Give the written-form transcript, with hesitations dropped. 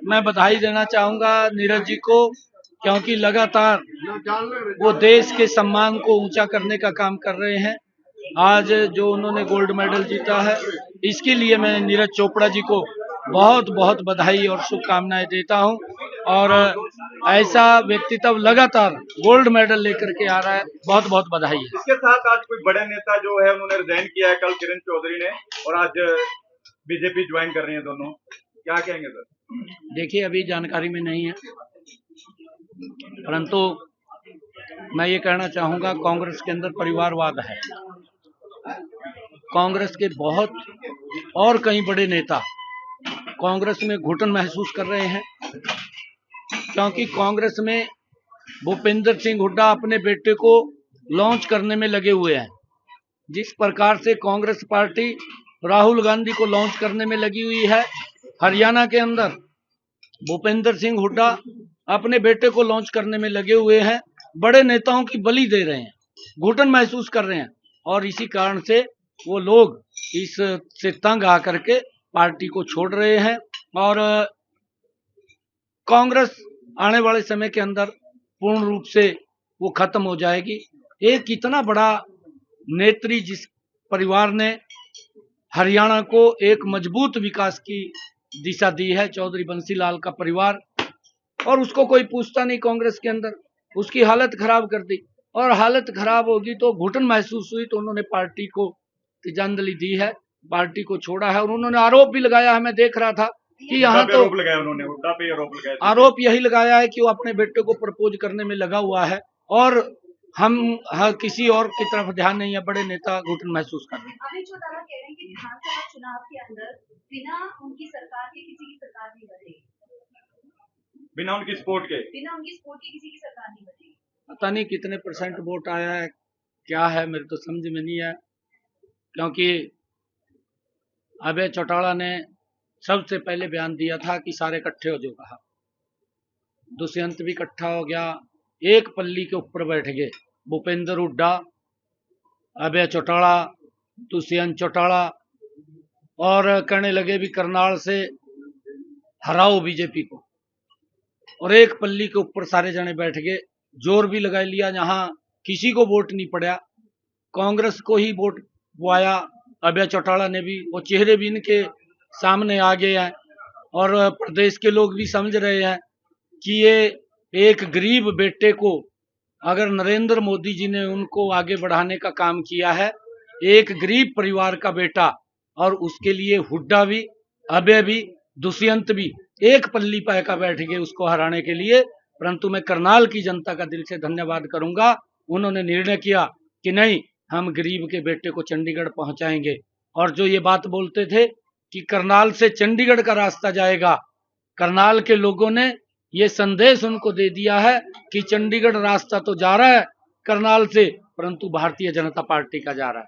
मैं बधाई देना चाहूंगा नीरज जी को, क्योंकि लगातार वो देश के सम्मान को ऊंचा करने का काम कर रहे हैं। आज जो उन्होंने गोल्ड मेडल जीता है, इसके लिए मैं नीरज चोपड़ा जी को बहुत बहुत बधाई और शुभकामनाएं देता हूं। और ऐसा व्यक्तित्व लगातार गोल्ड मेडल लेकर के आ रहा है, बहुत बहुत बधाई है। इसके साथ आज कोई बड़े नेता जो है उन्होंने रिजाइन किया है कल, किरण चौधरी ने, और आज बीजेपी ज्वाइन कर रही है दोनों, क्या कहेंगे सर? देखिए, अभी जानकारी में नहीं है, परंतु मैं ये कहना चाहूंगा कांग्रेस के अंदर परिवारवाद है। कांग्रेस के बहुत और कई बड़े नेता कांग्रेस में घुटन महसूस कर रहे हैं, क्योंकि कांग्रेस में भूपेंद्र सिंह हुड्डा अपने बेटे को लॉन्च करने में लगे हुए हैं। जिस प्रकार से कांग्रेस पार्टी राहुल गांधी को लॉन्च करने में लगी हुई है, हरियाणा के अंदर भूपेंद्र सिंह हुड्डा अपने बेटे को लॉन्च करने में लगे हुए हैं। बड़े नेताओं की बलि दे रहे हैं, घुटन महसूस कर रहे हैं, और इसी कारण से वो लोग इस से तंग आकर के पार्टी को छोड़ रहे हैं। और कांग्रेस आने वाले समय के अंदर पूर्ण रूप से वो खत्म हो जाएगी। एक इतना बड़ा नेत्री जिस परिवार ने हरियाणा को एक मजबूत विकास की दिशा दी है, चौधरी बंसीलाल का परिवार, और उसको कोई पूछता नहीं कांग्रेस के अंदर, उसकी हालत खराब कर दी। और हालत खराब होगी तो घुटन महसूस हुई तो उन्होंने पार्टी को तिजंजलि दी है, पार्टी को छोड़ा है। और उन्होंने आरोप भी लगाया है, मैं देख रहा था कि यहाँ तो आरोप यही लगाया है कि वो अपने बेटे को प्रपोज करने में लगा हुआ है, और हम किसी और की तरफ ध्यान नहीं है। बड़े नेता घुटन महसूस कर रहे हैं। अभी जो दावा कह रहे हैं कि विधानसभा चुनाव के अंदर बिना उनकी सरकार के किसी की सरकार नहीं बनेगी, बिना उनकी सपोर्ट के किसी की सरकार नहीं बनेगी। पता नहीं कितने % वोट आया है, क्या है, मेरे तो समझ में नहीं है, क्योंकि अभय चौटाला ने सबसे पहले बयान दिया था कि सारे इकट्ठे हो जो कहा। दुष्यंत भी इकट्ठा हो गया, एक पल्ली के ऊपर बैठ गए भूपेंद्र हुड्डा, अभय चौटाला, दुष्यंत चौटाला, और कहने लगे भी करनाल से हराओ बीजेपी को, और एक पल्ली के ऊपर सारे जने बैठ गए। जोर भी लगा लिया, जहां किसी को वोट नहीं पड़ा, कांग्रेस को ही वोट वो आया। अभय चौटाला ने भी, वो चेहरे भी इनके सामने आ गए हैं, और प्रदेश के लोग भी समझ रहे हैं कि ये एक गरीब बेटे को, अगर नरेंद्र मोदी जी ने उनको आगे बढ़ाने का काम किया है, एक गरीब परिवार का बेटा, और उसके लिए हुड्डा भी, अभय भी, दुष्यंत भी एक पल्ली पे का बैठ गए उसको हराने के लिए। परंतु मैं करनाल की जनता का दिल से धन्यवाद करूंगा, उन्होंने निर्णय किया कि नहीं, हम गरीब के बेटे को चंडीगढ़ पहुंचाएंगे। और जो ये बात बोलते थे कि करनाल से चंडीगढ़ का रास्ता जाएगा, करनाल के लोगों ने ये संदेश उनको दे दिया है कि चंडीगढ़ रास्ता तो जा रहा है करनाल से, परंतु भारतीय जनता पार्टी का जा रहा है।